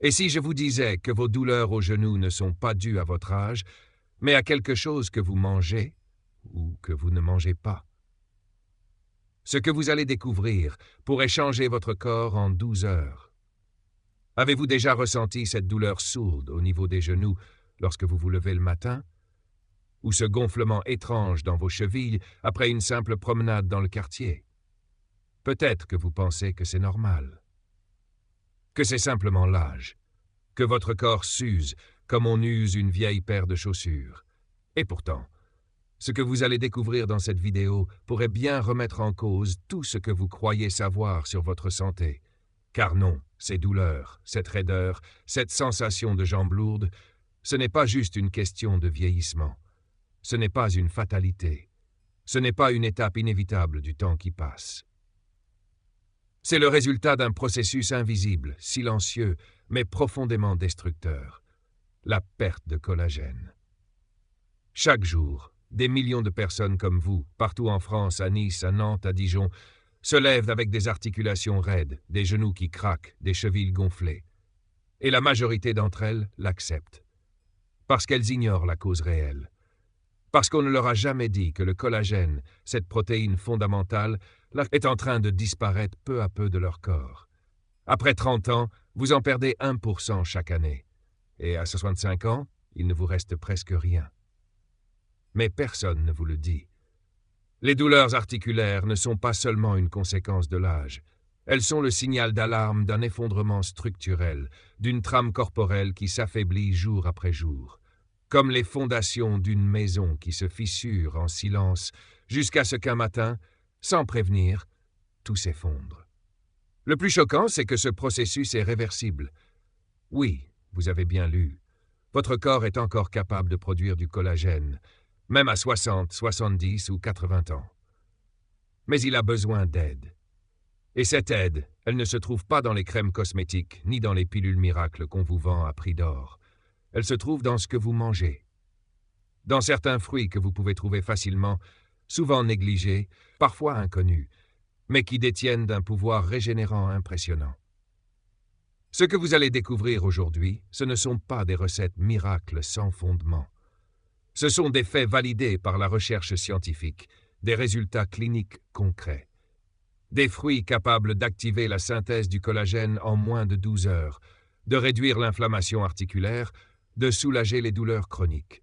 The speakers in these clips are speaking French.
Et si je vous disais que vos douleurs aux genoux ne sont pas dues à votre âge, mais à quelque chose que vous mangez ou que vous ne mangez pas? Ce que vous allez découvrir pourrait changer votre corps en 12 heures. Avez-vous déjà ressenti cette douleur sourde au niveau des genoux lorsque vous vous levez le matin? Ou ce gonflement étrange dans vos chevilles après une simple promenade dans le quartier? Peut-être que vous pensez que c'est normal, que c'est simplement l'âge, que votre corps s'use comme on use une vieille paire de chaussures. Et pourtant, ce que vous allez découvrir dans cette vidéo pourrait bien remettre en cause tout ce que vous croyez savoir sur votre santé. Car non, ces douleurs, cette raideur, cette sensation de jambes lourdes, ce n'est pas juste une question de vieillissement. Ce n'est pas une fatalité. Ce n'est pas une étape inévitable du temps qui passe. C'est le résultat d'un processus invisible, silencieux, mais profondément destructeur. La perte de collagène. Chaque jour, des millions de personnes comme vous, partout en France, à Nice, à Nantes, à Dijon, se lèvent avec des articulations raides, des genoux qui craquent, des chevilles gonflées. Et la majorité d'entre elles l'acceptent. Parce qu'elles ignorent la cause réelle. Parce qu'on ne leur a jamais dit que le collagène, cette protéine fondamentale, est en train de disparaître peu à peu de leur corps. Après 30 ans, vous en perdez 1% chaque année. Et à 65 ans, il ne vous reste presque rien. Mais personne ne vous le dit. Les douleurs articulaires ne sont pas seulement une conséquence de l'âge. Elles sont le signal d'alarme d'un effondrement structurel, d'une trame corporelle qui s'affaiblit jour après jour. Comme les fondations d'une maison qui se fissure en silence jusqu'à ce qu'un matin, sans prévenir, tout s'effondre. Le plus choquant, c'est que ce processus est réversible. Oui, vous avez bien lu. Votre corps est encore capable de produire du collagène, même à 60, 70 ou 80 ans. Mais il a besoin d'aide. Et cette aide, elle ne se trouve pas dans les crèmes cosmétiques, ni dans les pilules miracles qu'on vous vend à prix d'or. Elle se trouve dans ce que vous mangez. Dans certains fruits que vous pouvez trouver facilement, souvent négligés, parfois inconnus, mais qui détiennent un pouvoir régénérant impressionnant. Ce que vous allez découvrir aujourd'hui, ce ne sont pas des recettes miracles sans fondement. Ce sont des faits validés par la recherche scientifique, des résultats cliniques concrets. Des fruits capables d'activer la synthèse du collagène en moins de 12 heures, de réduire l'inflammation articulaire, de soulager les douleurs chroniques.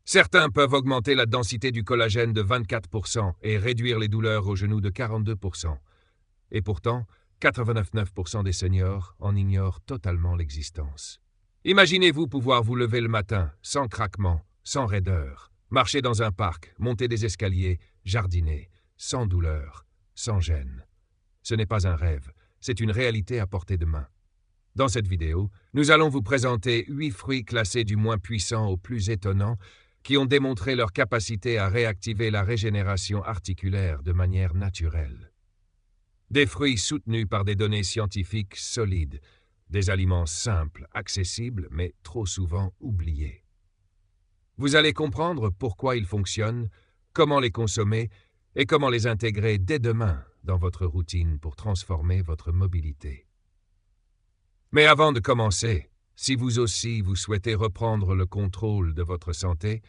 Certains peuvent augmenter la densité du collagène de 24% et réduire les douleurs aux genoux de 42%. Et pourtant, 99% des seniors en ignorent totalement l'existence. Imaginez-vous pouvoir vous lever le matin, sans craquement, sans raideur, marcher dans un parc, monter des escaliers, jardiner, sans douleur, sans gêne. Ce n'est pas un rêve, c'est une réalité à portée de main. Dans cette vidéo, nous allons vous présenter 8 fruits classés du moins puissant au plus étonnant qui ont démontré leur capacité à réactiver la régénération articulaire de manière naturelle. Des fruits soutenus par des données scientifiques solides, des aliments simples, accessibles, mais trop souvent oubliés. Vous allez comprendre pourquoi ils fonctionnent, comment les consommer et comment les intégrer dès demain dans votre routine pour transformer votre mobilité. Mais avant de commencer, si vous aussi vous souhaitez reprendre le contrôle de votre santé,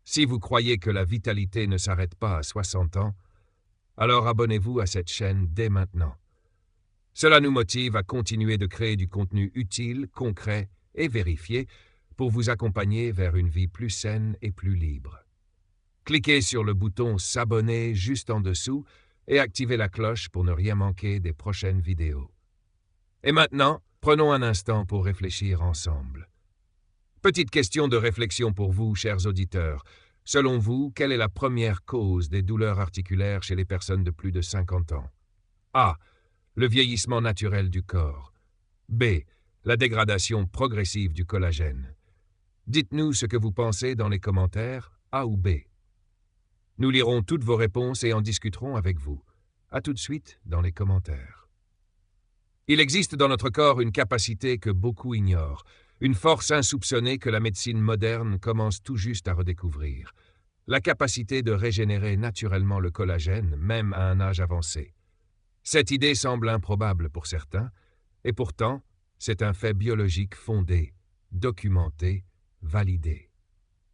si vous croyez que la vitalité ne s'arrête pas à 60 ans, alors abonnez-vous à cette chaîne dès maintenant. Cela nous motive à continuer de créer du contenu utile, concret et vérifié pour vous accompagner vers une vie plus saine et plus libre. Cliquez sur le bouton « S'abonner » juste en dessous et activez la cloche pour ne rien manquer des prochaines vidéos. Et maintenant, prenons un instant pour réfléchir ensemble. Petite question de réflexion pour vous, chers auditeurs. Selon vous, quelle est la première cause des douleurs articulaires chez les personnes de plus de 50 ans? A. Le vieillissement naturel du corps. B. La dégradation progressive du collagène. Dites-nous ce que vous pensez dans les commentaires, A ou B. Nous lirons toutes vos réponses et en discuterons avec vous. À tout de suite dans les commentaires. Il existe dans notre corps une capacité que beaucoup ignorent, une force insoupçonnée que la médecine moderne commence tout juste à redécouvrir. La capacité de régénérer naturellement le collagène, même à un âge avancé. Cette idée semble improbable pour certains, et pourtant, C'est un fait biologique fondé, documenté, validé.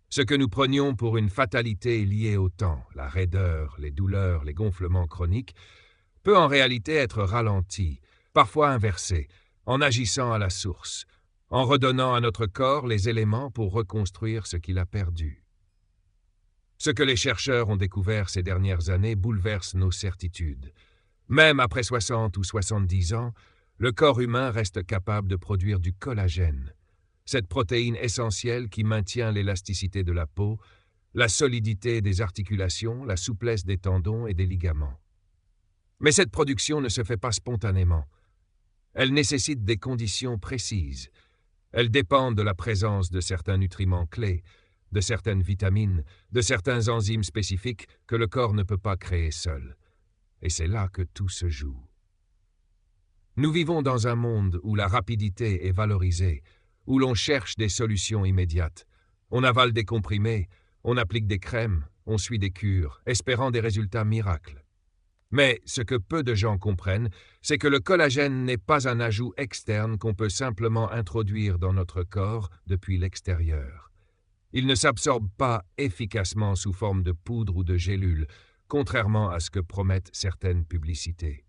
Ce que nous prenions pour une fatalité liée au temps, la raideur, les douleurs, les gonflements chroniques, peut en réalité être ralenti, parfois inversé, en agissant à la source, en redonnant à notre corps les éléments pour reconstruire ce qu'il a perdu. Ce que les chercheurs ont découvert ces dernières années bouleverse nos certitudes. Même après 60 ou 70 ans, le corps humain reste capable de produire du collagène, cette protéine essentielle qui maintient l'élasticité de la peau, la solidité des articulations, la souplesse des tendons et des ligaments. Mais cette production ne se fait pas spontanément. Elle nécessite des conditions précises. Elle dépend de la présence de certains nutriments clés, de certaines vitamines, de certains enzymes spécifiques que le corps ne peut pas créer seul. Et c'est là que tout se joue. Nous vivons dans un monde où la rapidité est valorisée, où l'on cherche des solutions immédiates. On avale des comprimés, on applique des crèmes, on suit des cures, espérant des résultats miracles. Mais ce que peu de gens comprennent, c'est que le collagène n'est pas un ajout externe qu'on peut simplement introduire dans notre corps depuis l'extérieur. Il ne s'absorbe pas efficacement sous forme de poudre ou de gélule, contrairement à ce que promettent certaines publicités.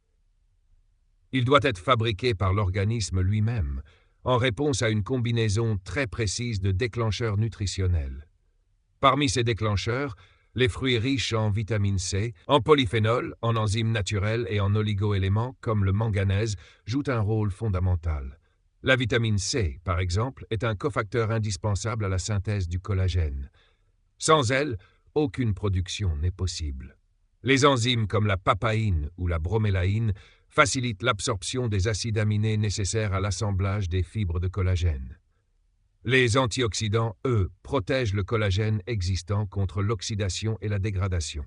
Il doit être fabriqué par l'organisme lui-même, en réponse à une combinaison très précise de déclencheurs nutritionnels. Parmi ces déclencheurs, les fruits riches en vitamine C, en polyphénol, en enzymes naturelles et en oligoéléments comme le manganèse jouent un rôle fondamental. La vitamine C, par exemple, est un cofacteur indispensable à la synthèse du collagène. Sans elle, aucune production n'est possible. Les enzymes comme la papaïne ou la bromélaïne facilitent l'absorption des acides aminés nécessaires à l'assemblage des fibres de collagène. Les antioxydants, eux, protègent le collagène existant contre l'oxydation et la dégradation.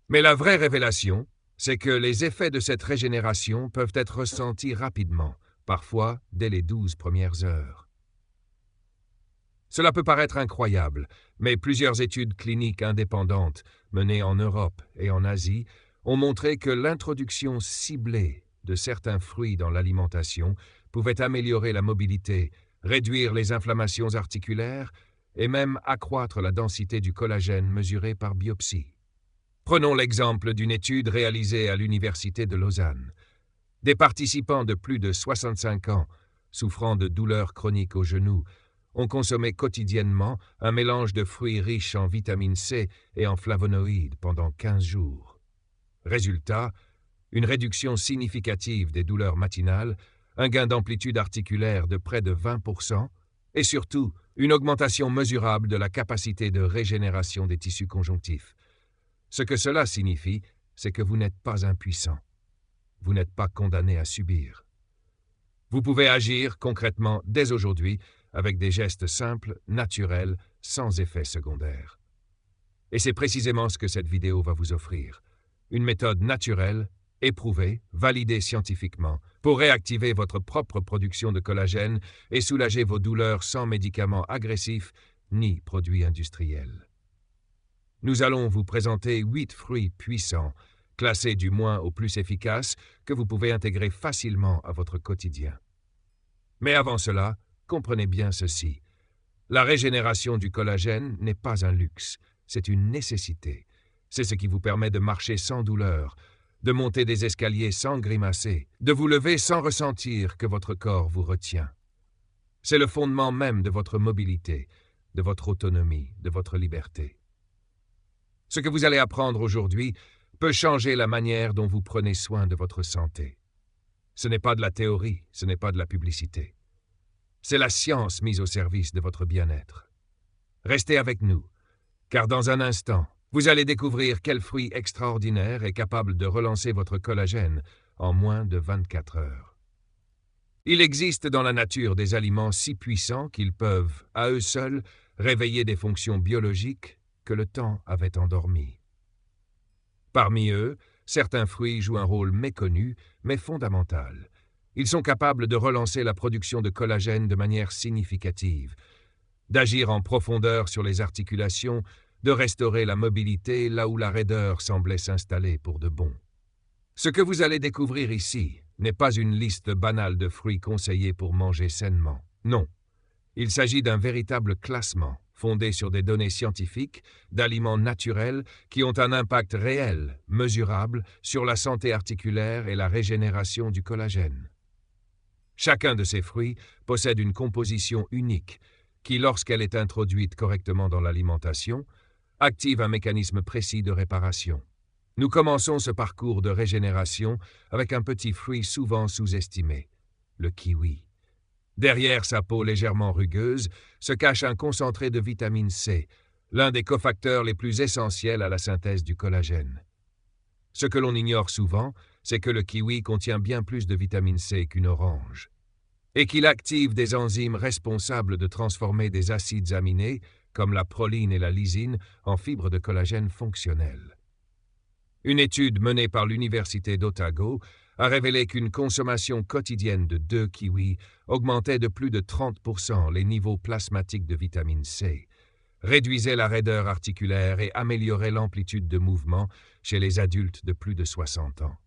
Mais la vraie révélation, c'est que les effets de cette régénération peuvent être ressentis rapidement, parfois dès les 12 premières heures. Cela peut paraître incroyable, mais plusieurs études cliniques indépendantes, menées en Europe et en Asie, ont montré que l'introduction ciblée de certains fruits dans l'alimentation pouvait améliorer la mobilité, réduire les inflammations articulaires et même accroître la densité du collagène mesurée par biopsie. Prenons l'exemple d'une étude réalisée à l'Université de Lausanne. Des participants de plus de 65 ans, souffrant de douleurs chroniques au genou, ont consommé quotidiennement un mélange de fruits riches en vitamine C et en flavonoïdes pendant 15 jours. Résultat, une réduction significative des douleurs matinales, un gain d'amplitude articulaire de près de 20% et surtout une augmentation mesurable de la capacité de régénération des tissus conjonctifs. Ce que cela signifie, c'est que vous n'êtes pas impuissant. Vous n'êtes pas condamné à subir. Vous pouvez agir concrètement dès aujourd'hui avec des gestes simples, naturels, sans effet secondaire. Et c'est précisément ce que cette vidéo va vous offrir. Une méthode naturelle, éprouvée, validée scientifiquement, pour réactiver votre propre production de collagène et soulager vos douleurs sans médicaments agressifs ni produits industriels. Nous allons vous présenter 8 fruits puissants, classés du moins au plus efficace, que vous pouvez intégrer facilement à votre quotidien. Mais avant cela, comprenez bien ceci. La régénération du collagène n'est pas un luxe, c'est une nécessité. C'est ce qui vous permet de marcher sans douleur, de monter des escaliers sans grimacer, de vous lever sans ressentir que votre corps vous retient. C'est le fondement même de votre mobilité, de votre autonomie, de votre liberté. Ce que vous allez apprendre aujourd'hui peut changer la manière dont vous prenez soin de votre santé. Ce n'est pas de la théorie, ce n'est pas de la publicité. C'est la science mise au service de votre bien-être. Restez avec nous, car dans un instant, vous allez découvrir quel fruit extraordinaire est capable de relancer votre collagène en moins de 24 heures. Il existe dans la nature des aliments si puissants qu'ils peuvent, à eux seuls, réveiller des fonctions biologiques que le temps avait endormies. Parmi eux, certains fruits jouent un rôle méconnu, mais fondamental. Ils sont capables de relancer la production de collagène de manière significative, d'agir en profondeur sur les articulations, de restaurer la mobilité là où la raideur semblait s'installer pour de bon. Ce que vous allez découvrir ici n'est pas une liste banale de fruits conseillés pour manger sainement. Non. Il s'agit d'un véritable classement, fondé sur des données scientifiques, d'aliments naturels qui ont un impact réel, mesurable, sur la santé articulaire et la régénération du collagène. Chacun de ces fruits possède une composition unique qui, lorsqu'elle est introduite correctement dans l'alimentation, active un mécanisme précis de réparation. Nous commençons ce parcours de régénération avec un petit fruit souvent sous-estimé, le kiwi. Derrière sa peau légèrement rugueuse se cache un concentré de vitamine C, l'un des cofacteurs les plus essentiels à la synthèse du collagène. Ce que l'on ignore souvent, c'est que le kiwi contient bien plus de vitamine C qu'une orange, et qu'il active des enzymes responsables de transformer des acides aminés, comme la proline et la lysine, en fibres de collagène fonctionnelles. Une étude menée par l'Université d'Otago a révélé qu'une consommation quotidienne de 2 kiwis augmentait de plus de 30% les niveaux plasmatiques de vitamine C, réduisait la raideur articulaire et améliorait l'amplitude de mouvement chez les adultes de plus de 60 ans.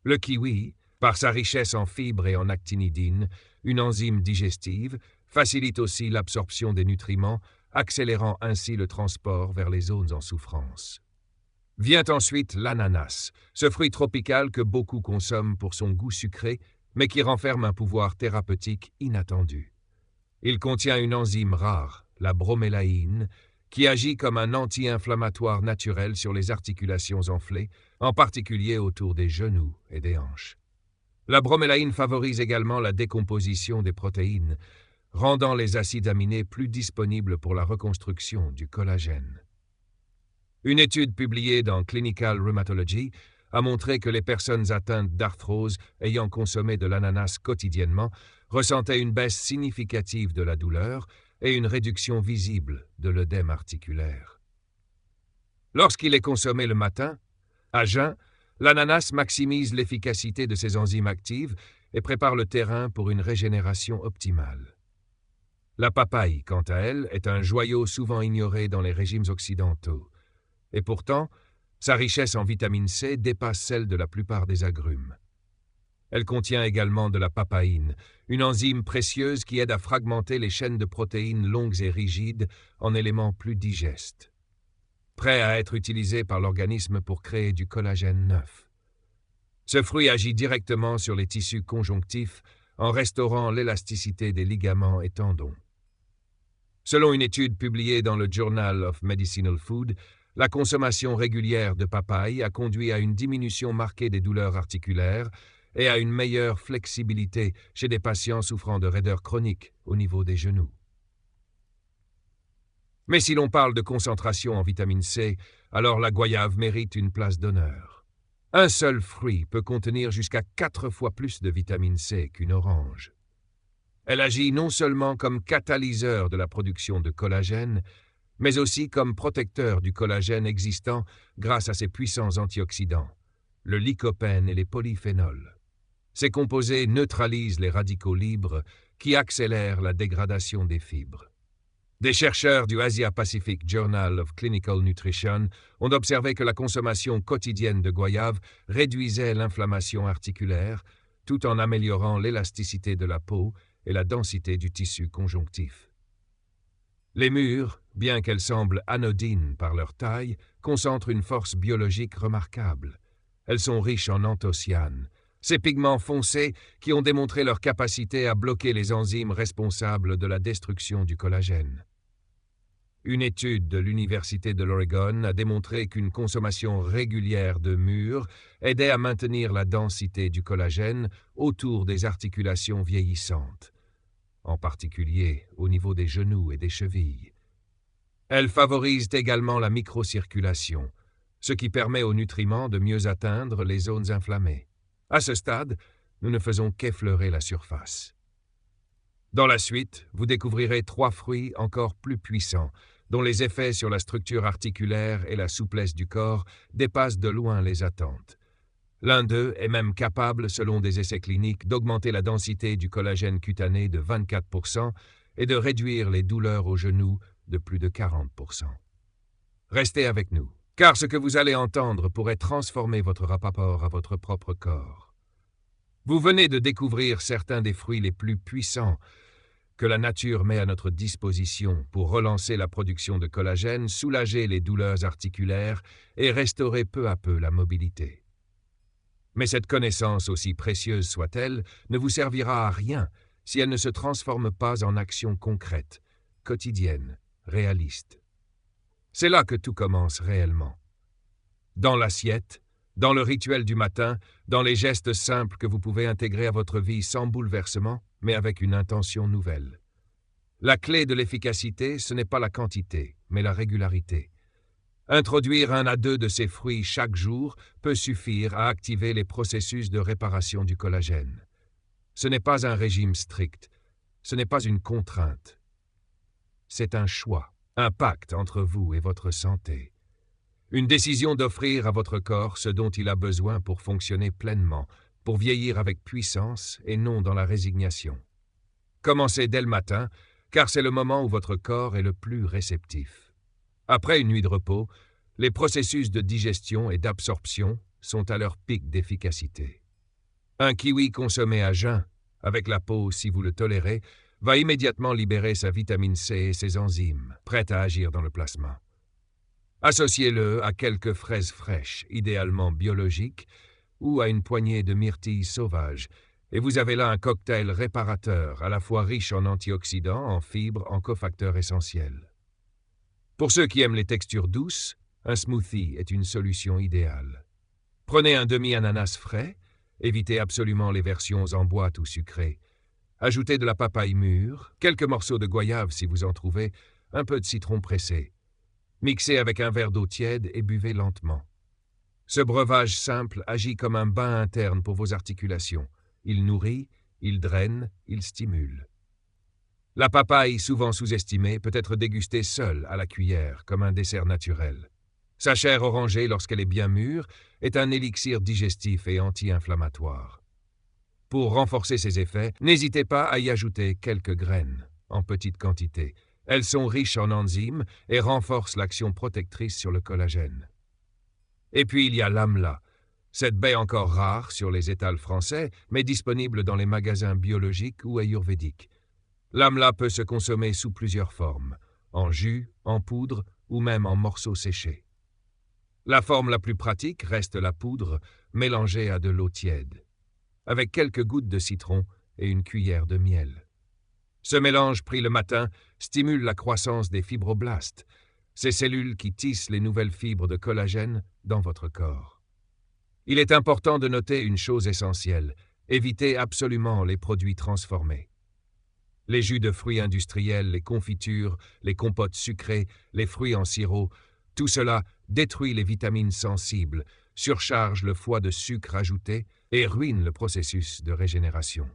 Le kiwi, par sa richesse en fibres et en actinidine, une enzyme digestive, facilite aussi l'absorption des nutriments, accélérant ainsi le transport vers les zones en souffrance. Vient ensuite l'ananas, ce fruit tropical que beaucoup consomment pour son goût sucré, mais qui renferme un pouvoir thérapeutique inattendu. Il contient une enzyme rare, la bromélaïne, qui agit comme un anti-inflammatoire naturel sur les articulations enflées, en particulier autour des genoux et des hanches. La bromélaïne favorise également la décomposition des protéines, rendant les acides aminés plus disponibles pour la reconstruction du collagène. Une étude publiée dans Clinical Rheumatology a montré que les personnes atteintes d'arthrose ayant consommé de l'ananas quotidiennement ressentaient une baisse significative de la douleur et une réduction visible de l'œdème articulaire. Lorsqu'il est consommé le matin, à jeun, l'ananas maximise l'efficacité de ses enzymes actives et prépare le terrain pour une régénération optimale. La papaye, quant à elle, est un joyau souvent ignoré dans les régimes occidentaux. Et pourtant, sa richesse en vitamine C dépasse celle de la plupart des agrumes. Elle contient également de la papaïne, une enzyme précieuse qui aide à fragmenter les chaînes de protéines longues et rigides en éléments plus digestes, prêts à être utilisés par l'organisme pour créer du collagène neuf. Ce fruit agit directement sur les tissus conjonctifs en restaurant l'élasticité des ligaments et tendons. Selon une étude publiée dans le Journal of Medicinal Food, la consommation régulière de papaye a conduit à une diminution marquée des douleurs articulaires et à une meilleure flexibilité chez des patients souffrant de raideur chronique au niveau des genoux. Mais si l'on parle de concentration en vitamine C, alors la goyave mérite une place d'honneur. Un seul fruit peut contenir jusqu'à 4 fois plus de vitamine C qu'une orange. Elle agit non seulement comme catalyseur de la production de collagène, mais aussi comme protecteur du collagène existant grâce à ses puissants antioxydants, le lycopène et les polyphénols. Ces composés neutralisent les radicaux libres qui accélèrent la dégradation des fibres. Des chercheurs du Asia-Pacific Journal of Clinical Nutrition ont observé que la consommation quotidienne de goyave réduisait l'inflammation articulaire tout en améliorant l'élasticité de la peau et la densité du tissu conjonctif. Les mûres, bien qu'elles semblent anodines par leur taille, concentrent une force biologique remarquable. Elles sont riches en anthocyanes, ces pigments foncés qui ont démontré leur capacité à bloquer les enzymes responsables de la destruction du collagène. Une étude de l'Université de l'Oregon a démontré qu'une consommation régulière de mûres aidait à maintenir la densité du collagène autour des articulations vieillissantes, en particulier au niveau des genoux et des chevilles. Elles favorisent également la microcirculation, ce qui permet aux nutriments de mieux atteindre les zones inflammées. À ce stade, nous ne faisons qu'effleurer la surface. Dans la suite, vous découvrirez 3 fruits encore plus puissants, dont les effets sur la structure articulaire et la souplesse du corps dépassent de loin les attentes. L'un d'eux est même capable, selon des essais cliniques, d'augmenter la densité du collagène cutané de 24% et de réduire les douleurs aux genoux de plus de 40%. Restez avec nous, car ce que vous allez entendre pourrait transformer votre rapport à votre propre corps. Vous venez de découvrir certains des fruits les plus puissants que la nature met à notre disposition pour relancer la production de collagène, soulager les douleurs articulaires et restaurer peu à peu la mobilité. Mais cette connaissance, aussi précieuse soit-elle, ne vous servira à rien si elle ne se transforme pas en action concrète, quotidienne, réaliste. C'est là que tout commence réellement. Dans l'assiette, dans le rituel du matin, dans les gestes simples que vous pouvez intégrer à votre vie sans bouleversement, mais avec une intention nouvelle. La clé de l'efficacité, ce n'est pas la quantité, mais la régularité. Introduire 1 à 2 de ces fruits chaque jour peut suffire à activer les processus de réparation du collagène. Ce n'est pas un régime strict, ce n'est pas une contrainte. C'est un choix, un pacte entre vous et votre santé. Une décision d'offrir à votre corps ce dont il a besoin pour fonctionner pleinement, pour vieillir avec puissance et non dans la résignation. Commencez dès le matin, car c'est le moment où votre corps est le plus réceptif. Après une nuit de repos, les processus de digestion et d'absorption sont à leur pic d'efficacité. Un kiwi consommé à jeun, avec la peau si vous le tolérez, va immédiatement libérer sa vitamine C et ses enzymes, prêtes à agir dans le plasma. Associez-le à quelques fraises fraîches, idéalement biologiques, ou à une poignée de myrtilles sauvages, et vous avez là un cocktail réparateur, à la fois riche en antioxydants, en fibres, en cofacteurs essentiels. Pour ceux qui aiment les textures douces, un smoothie est une solution idéale. Prenez un demi-ananas frais, évitez absolument les versions en boîte ou sucrées. Ajoutez de la papaye mûre, quelques morceaux de goyave si vous en trouvez, un peu de citron pressé. Mixez avec un verre d'eau tiède et buvez lentement. Ce breuvage simple agit comme un bain interne pour vos articulations. Il nourrit, il draine, il stimule. La papaye, souvent sous-estimée, peut être dégustée seule à la cuillère, comme un dessert naturel. Sa chair orangée, lorsqu'elle est bien mûre, est un élixir digestif et anti-inflammatoire. Pour renforcer ses effets, n'hésitez pas à y ajouter quelques graines, en petite quantité. Elles sont riches en enzymes et renforcent l'action protectrice sur le collagène. Et puis il y a l'amla, cette baie encore rare sur les étals français, mais disponible dans les magasins biologiques ou ayurvédiques. L'amla peut se consommer sous plusieurs formes, en jus, en poudre ou même en morceaux séchés. La forme la plus pratique reste la poudre mélangée à de l'eau tiède, avec quelques gouttes de citron et une cuillère de miel. Ce mélange pris le matin stimule la croissance des fibroblastes, ces cellules qui tissent les nouvelles fibres de collagène dans votre corps. Il est important de noter une chose essentielle, évitez absolument les produits transformés. Les jus de fruits industriels, les confitures, les compotes sucrées, les fruits en sirop, tout cela détruit les vitamines sensibles, surcharge le foie de sucre ajouté et ruine le processus de régénération.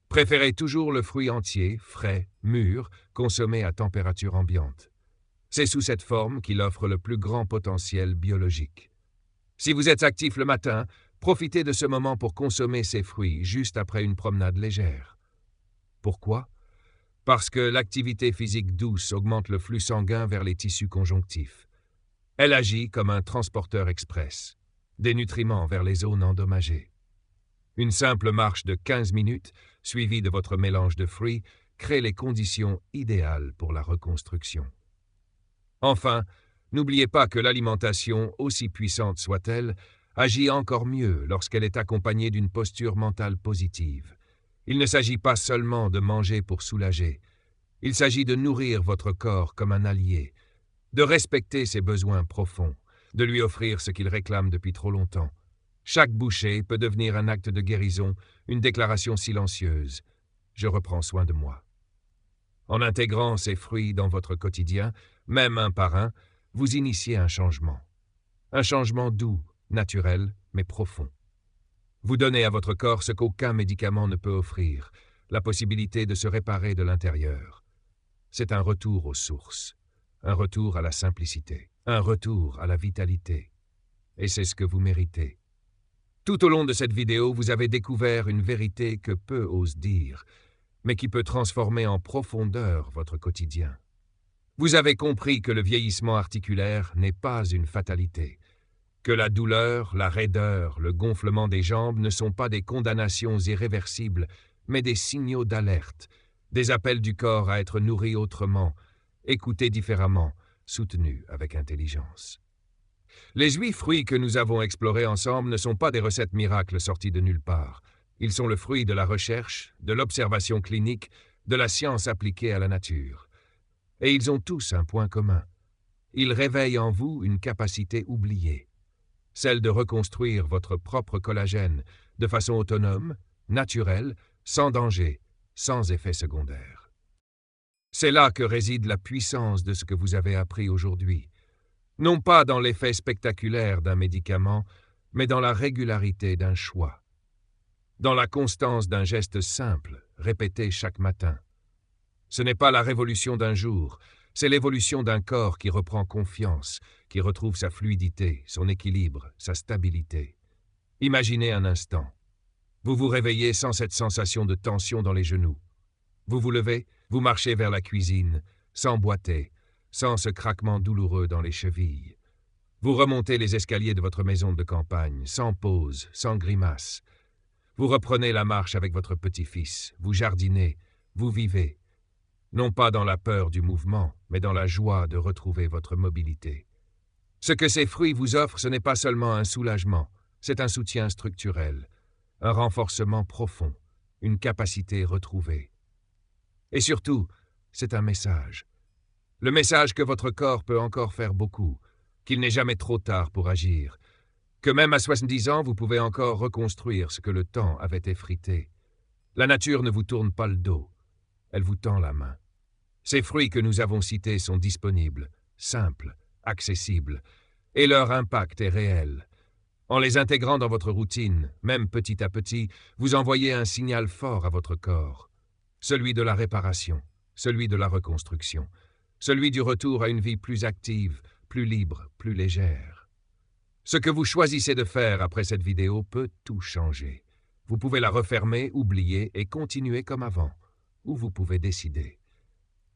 Préférez toujours le fruit entier, frais, mûr, consommé à température ambiante. C'est sous cette forme qu'il offre le plus grand potentiel biologique. Si vous êtes actif le matin, profitez de ce moment pour consommer ces fruits juste après une promenade légère. Pourquoi? Parce que l'activité physique douce augmente le flux sanguin vers les tissus conjonctifs. Elle agit comme un transporteur express, des nutriments vers les zones endommagées. Une simple marche de 15 minutes, suivie de votre mélange de fruits, crée les conditions idéales pour la reconstruction. Enfin, n'oubliez pas que l'alimentation, aussi puissante soit-elle, agit encore mieux lorsqu'elle est accompagnée d'une posture mentale positive. Il ne s'agit pas seulement de manger pour soulager. Il s'agit de nourrir votre corps comme un allié, de respecter ses besoins profonds, de lui offrir ce qu'il réclame depuis trop longtemps. Chaque bouchée peut devenir un acte de guérison, une déclaration silencieuse. Je reprends soin de moi. En intégrant ces fruits dans votre quotidien, même un par un, vous initiez un changement. Un changement doux, naturel, mais profond. Vous donnez à votre corps ce qu'aucun médicament ne peut offrir, la possibilité de se réparer de l'intérieur. C'est un retour aux sources, un retour à la simplicité, un retour à la vitalité. Et c'est ce que vous méritez. Tout au long de cette vidéo, vous avez découvert une vérité que peu osent dire, mais qui peut transformer en profondeur votre quotidien. Vous avez compris que le vieillissement articulaire n'est pas une fatalité. que la douleur, la raideur, le gonflement des jambes ne sont pas des condamnations irréversibles, mais des signaux d'alerte, des appels du corps à être nourri autrement, écouté différemment, soutenu avec intelligence. Les 8 fruits que nous avons explorés ensemble ne sont pas des recettes miracles sorties de nulle part. Ils sont le fruit de la recherche, de l'observation clinique, de la science appliquée à la nature. Et ils ont tous un point commun. Ils réveillent en vous une capacité oubliée, celle de reconstruire votre propre collagène de façon autonome, naturelle, sans danger, sans effet secondaire. C'est là que réside la puissance de ce que vous avez appris aujourd'hui. Non pas dans l'effet spectaculaire d'un médicament, mais dans la régularité d'un choix. Dans la constance d'un geste simple, répété chaque matin. Ce n'est pas la révolution d'un jour, c'est l'évolution d'un corps qui reprend confiance, qui retrouve sa fluidité, son équilibre, sa stabilité. Imaginez un instant. Vous vous réveillez sans cette sensation de tension dans les genoux. Vous vous levez, vous marchez vers la cuisine, sans boiter, sans ce craquement douloureux dans les chevilles. Vous remontez les escaliers de votre maison de campagne, sans pause, sans grimace. Vous reprenez la marche avec votre petit-fils, vous jardinez, vous vivez. Non pas dans la peur du mouvement, mais dans la joie de retrouver votre mobilité. Ce que ces fruits vous offrent, ce n'est pas seulement un soulagement, c'est un soutien structurel, un renforcement profond, une capacité retrouvée. Et surtout, c'est un message. Le message que votre corps peut encore faire beaucoup, qu'il n'est jamais trop tard pour agir, que même à 70 ans, vous pouvez encore reconstruire ce que le temps avait effrité. La nature ne vous tourne pas le dos, elle vous tend la main. Ces fruits que nous avons cités sont disponibles, simples, accessibles, et leur impact est réel. En les intégrant dans votre routine, même petit à petit, vous envoyez un signal fort à votre corps, celui de la réparation, celui de la reconstruction, celui du retour à une vie plus active, plus libre, plus légère. Ce que vous choisissez de faire après cette vidéo peut tout changer. Vous pouvez la refermer, oublier et continuer comme avant, ou vous pouvez décider.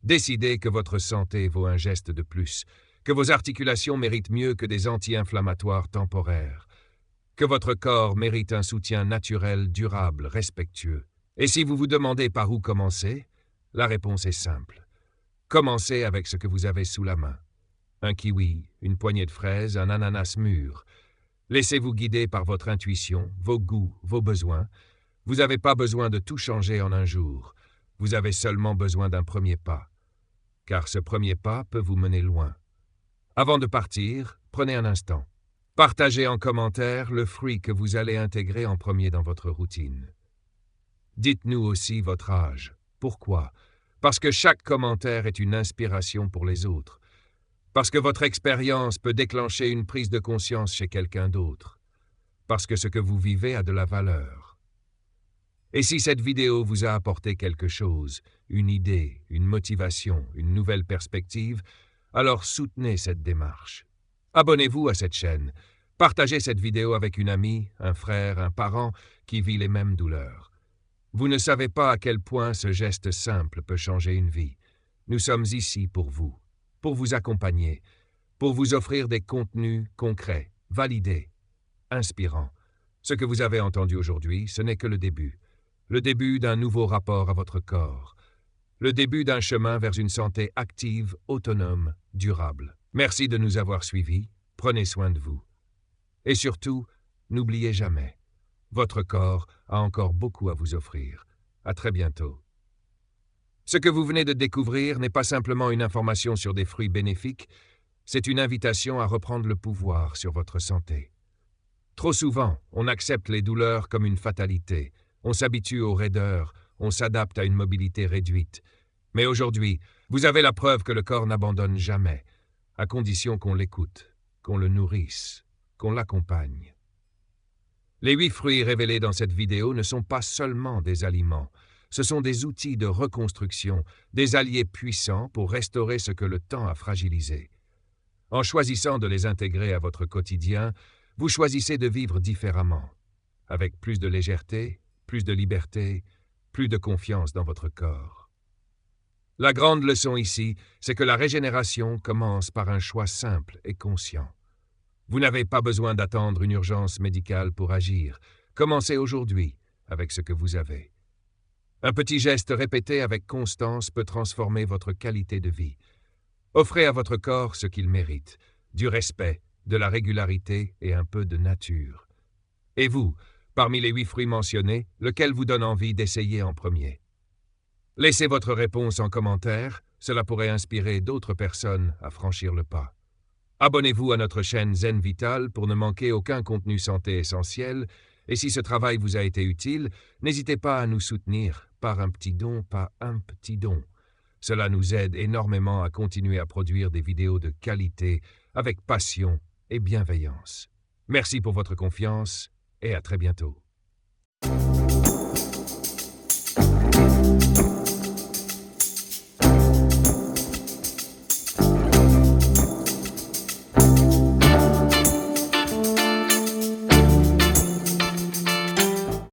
Décidez que votre santé vaut un geste de plus, que vos articulations méritent mieux que des anti-inflammatoires temporaires, que votre corps mérite un soutien naturel, durable, respectueux. Et si vous vous demandez par où commencer, la réponse est simple. Commencez avec ce que vous avez sous la main. Un kiwi, une poignée de fraises, un ananas mûr. Laissez-vous guider par votre intuition, vos goûts, vos besoins. Vous n'avez pas besoin de tout changer en un jour. Vous avez seulement besoin d'un premier pas. Car ce premier pas peut vous mener loin. Avant de partir, prenez un instant. Partagez en commentaire le fruit que vous allez intégrer en premier dans votre routine. Dites-nous aussi votre âge. Pourquoi? Parce que chaque commentaire est une inspiration pour les autres. Parce que votre expérience peut déclencher une prise de conscience chez quelqu'un d'autre. Parce que ce que vous vivez a de la valeur. Et si cette vidéo vous a apporté quelque chose, une idée, une motivation, une nouvelle perspective, alors soutenez cette démarche. Abonnez-vous à cette chaîne. Partagez cette vidéo avec une amie, un frère, un parent qui vit les mêmes douleurs. Vous ne savez pas à quel point ce geste simple peut changer une vie. Nous sommes ici pour vous accompagner, pour vous offrir des contenus concrets, validés, inspirants. Ce que vous avez entendu aujourd'hui, ce n'est que le début d'un nouveau rapport à votre corps, le début d'un chemin vers une santé active, autonome, durable. Merci de nous avoir suivis, prenez soin de vous. Et surtout, n'oubliez jamais, votre corps a encore beaucoup à vous offrir. À très bientôt. Ce que vous venez de découvrir n'est pas simplement une information sur des fruits bénéfiques, c'est une invitation à reprendre le pouvoir sur votre santé. Trop souvent, on accepte les douleurs comme une fatalité. On s'habitue aux raideurs, on s'adapte à une mobilité réduite. Mais aujourd'hui, vous avez la preuve que le corps n'abandonne jamais, à condition qu'on l'écoute, qu'on le nourrisse, qu'on l'accompagne. Les 8 fruits révélés dans cette vidéo ne sont pas seulement des aliments, ce sont des outils de reconstruction, des alliés puissants pour restaurer ce que le temps a fragilisé. En choisissant de les intégrer à votre quotidien, vous choisissez de vivre différemment, avec plus de légèreté, plus de liberté, plus de confiance dans votre corps. La grande leçon ici, c'est que la régénération commence par un choix simple et conscient. Vous n'avez pas besoin d'attendre une urgence médicale pour agir. Commencez aujourd'hui avec ce que vous avez. Un petit geste répété avec constance peut transformer votre qualité de vie. Offrez à votre corps ce qu'il mérite, du respect, de la régularité et un peu de nature. Et vous, parmi les 8 fruits mentionnés, lequel vous donne envie d'essayer en premier? Laissez votre réponse en commentaire, cela pourrait inspirer d'autres personnes à franchir le pas. Abonnez-vous à notre chaîne Zen Vital pour ne manquer aucun contenu santé essentiel, et si ce travail vous a été utile, n'hésitez pas à nous soutenir par un petit don, Cela nous aide énormément à continuer à produire des vidéos de qualité, avec passion et bienveillance. Merci pour votre confiance et à très bientôt.